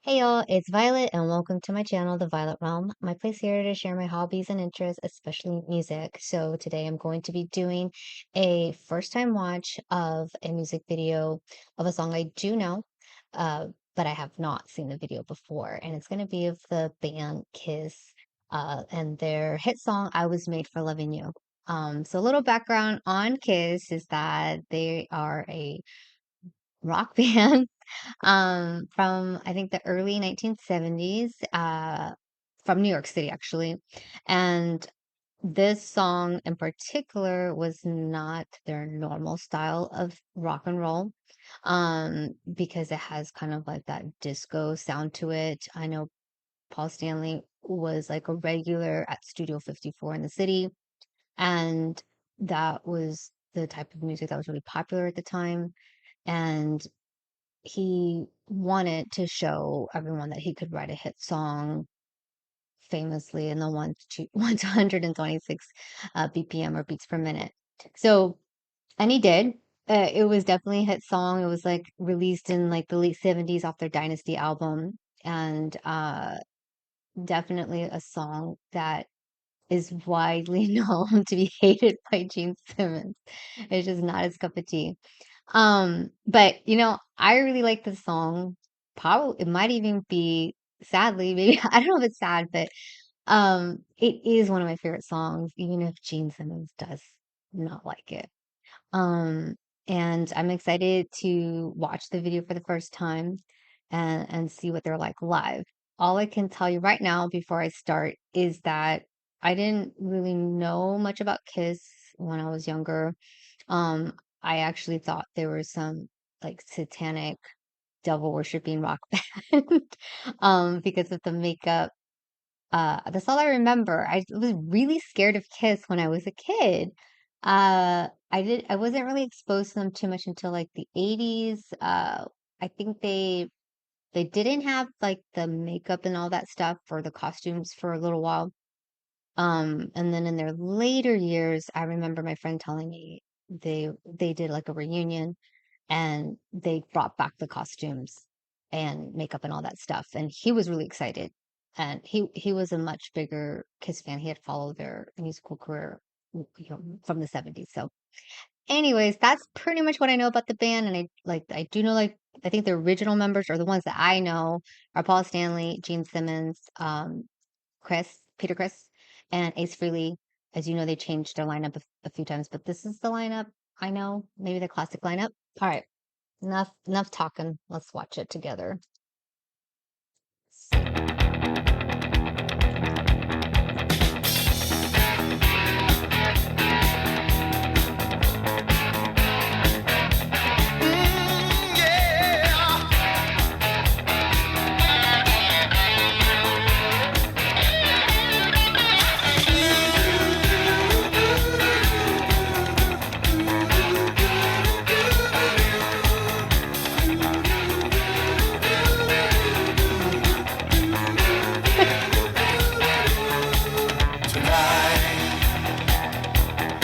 Hey y'all, it's Violet and welcome to my channel, The Violet Realm. My place here to share my hobbies and interests, especially music. So today I'm going to be doing a first time watch of a music video of a song I do know, uh, but I have not seen the video before. And it's going to be of the band Kiss and their hit song, I Was Made for Loving You. So a little background on Kiss is that they are a rock band from I think the early 1970s, from New York City actually. And this song in particular was not their normal style of rock and roll, because it has kind of like that disco sound to it. I know Paul Stanley was like a regular at Studio 54 in the city, and that was the type of music that was really popular at the time. And he wanted to show everyone that he could write a hit song famously in the 1 to 126 BPM or beats per minute. So, and he did. It was definitely a hit song. It was like released in like the late 70s off their Dynasty album, and definitely a song that is widely known to be hated by Gene Simmons. It's just not his cup of tea. But I really like the song. Probably it might even be sadly, maybe I don't know if it's sad, but it is one of my favorite songs, even if Gene Simmons does not like it. Um, and I'm excited to watch the video for the first time and see what they're like live. All I can tell you right now before I start is that I didn't really know much about Kiss when I was younger. Um, I actually thought there was some like satanic devil worshipping rock band because of the makeup. That's all I remember. I was really scared of Kiss when I was a kid. I wasn't really exposed to them too much until like the 80s. I think they didn't have like the makeup and all that stuff for the costumes for a little while. And then in their later years, I remember my friend telling me they did like a reunion and they brought back the costumes and makeup and all that stuff. And he was really excited. And he was a much bigger Kiss fan. He had followed their musical career, from the 70s. So, anyways, that's pretty much what I know about the band. And I do know like I think the original members or the ones that I know are Paul Stanley, Gene Simmons, Peter Chris, and Ace Frehley. As you know, they changed their lineup a few times, but this is the lineup I know, maybe the classic lineup. All right, enough talking. Let's watch it together.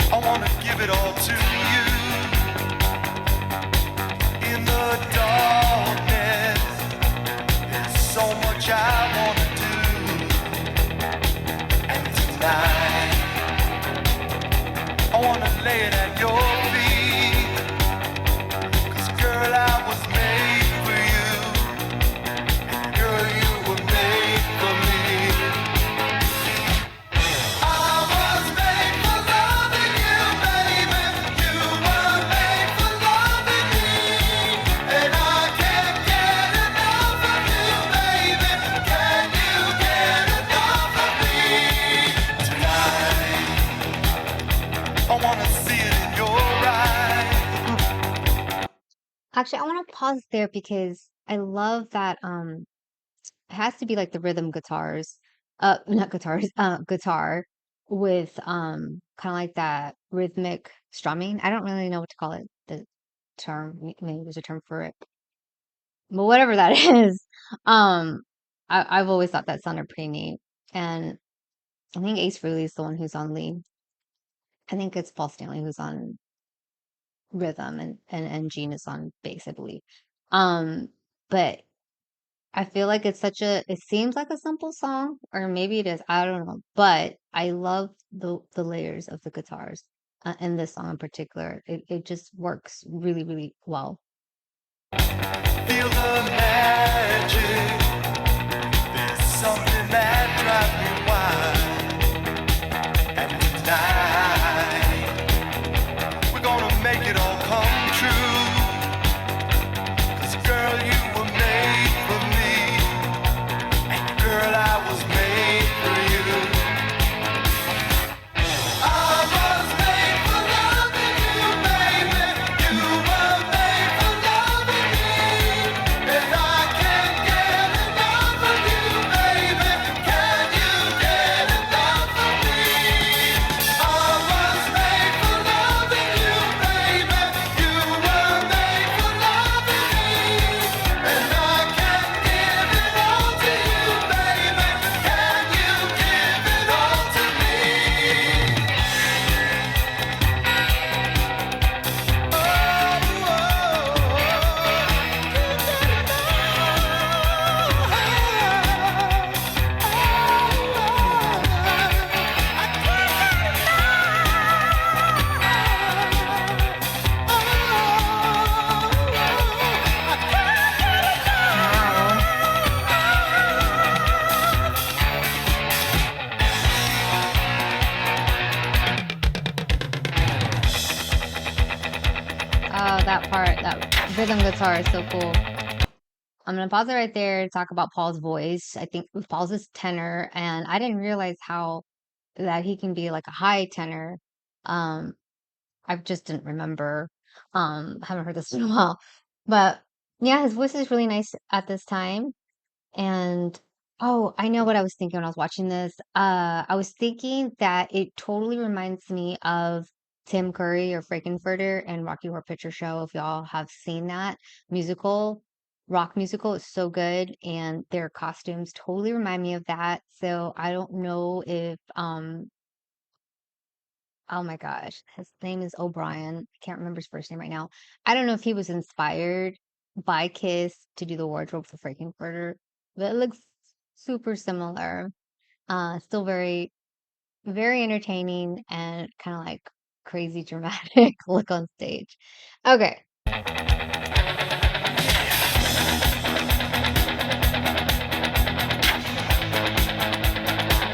I wanna give it all to you in the darkness. There's so much I wanna do, and tonight I wanna lay it at your feet. 'Cause girl, I was made for you, and girl, you were made for me. I wanna see it in your eyes. Actually, I want to pause there because I love that. It has to be like the rhythm guitars, not guitars, guitar with kind of like that rhythmic strumming. I don't really know what to call it. The term, maybe there's a term for it, but whatever that is, um, I've always thought that sounded pretty neat. And I think Ace Frehley is the one who's on lead. I think it's Paul Stanley who's on rhythm, and Gene is on bass, I believe. Um, but I feel like it's such a it seems like a simple song, or maybe it is, I don't know, but I love the layers of the guitars, in this song in particular. It just works really, really well. Feel the magic. There's something that drives me wild. And tonight, we're gonna make it all come true. 'Cause girl, you were made for me. And girl, I was made for you. I was made for loving you, baby. You were made for loving me. And I can't get enough of you, baby. Can you get enough of me? I was made for loving you, baby. You were made for loving me. And I can't give it all to you, baby. Can you give it all to me? Wow. Oh, that part, that rhythm guitar is so cool. I'm gonna pause it right there to talk about Paul's voice. I think Paul's is tenor, and I didn't realize how that he can be like a high tenor. Um, I just didn't remember. Haven't heard this in a while, but yeah, his voice is really nice at this time. And oh, I know what I was thinking when I was watching this. I was thinking that it totally reminds me of Tim Curry or Frankenfurter and Rocky Horror Picture Show. If y'all have seen that musical, rock musical, it's so good, and their costumes totally remind me of that. So I don't know if oh my gosh, his name is O'Brien. I can't remember his first name right now. I don't know if he was inspired by Kiss to do the wardrobe for Frankenfurter, but it looks super similar. Still very, very entertaining and kind of like crazy dramatic look on stage. Okay. Oh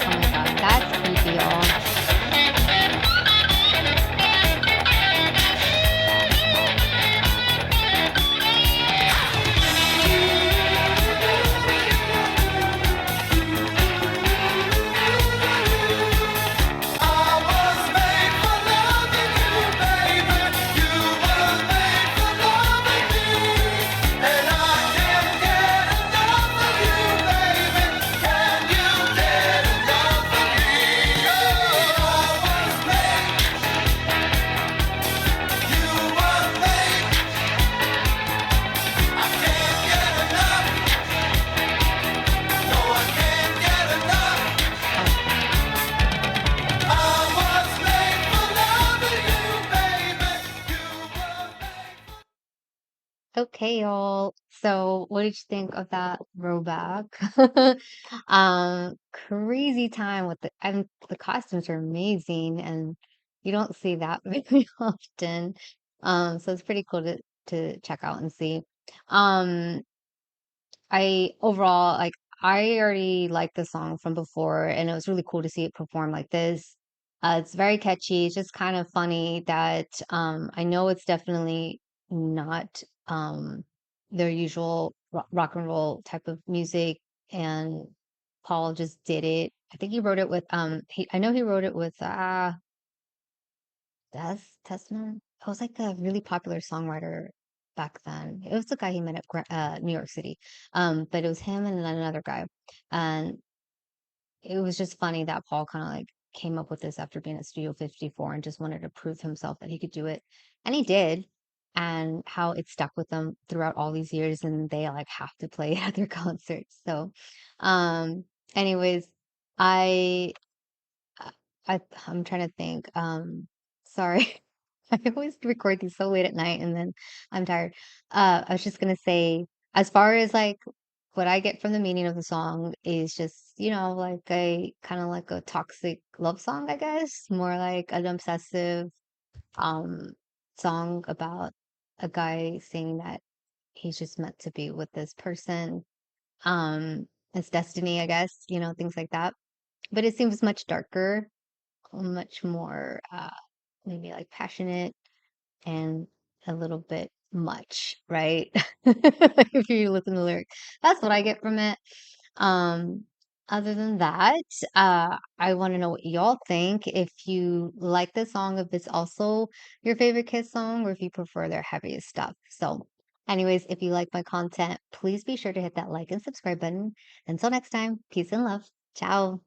my God, that's creepy, y'all. I was made for loving you, baby. You were made for loving me. And I can't get enough of you, baby. Can you get enough of me? Oh, I was made, you were made. I can't get enough. No, I can't get enough. I was made for loving you, baby. You were made. Okay, y'all. So, what did you think of that throwback? Crazy time with the costumes are amazing, and you don't see that very often. So it's pretty cool to check out and see. Um, I overall like I already liked the song from before, and it was really cool to see it perform like this. It's very catchy. It's just kind of funny that I know it's definitely not their usual rock and roll type of music, and Paul just did it. I think he wrote it with I know he wrote it with Testament. It was like a really popular songwriter back then. It was the guy he met at New York City. But it was him and then another guy. And it was just funny that Paul kind of like came up with this after being at Studio 54 and just wanted to prove himself that he could do it. And he did. And how it stuck with them throughout all these years and they like have to play at their concerts. So um anyways, I I'm trying to think. Sorry. I always record these so late at night and then I'm tired. I was just gonna say, as far as like what I get from the meaning of the song is just, like a kind of like a toxic love song, I guess, more like an obsessive um song about a guy saying that he's just meant to be with this person. It's destiny, I guess, things like that. But it seems much darker, much more maybe like passionate and a little bit much, right? If you listen to the lyrics. That's what I get from it. Um, Other than that, I want to know what y'all think. If you like the song, if it's also your favorite Kiss song, or if you prefer their heaviest stuff. So, anyways, if you like my content, please be sure to hit that like and subscribe button. Until next time, peace and love. Ciao.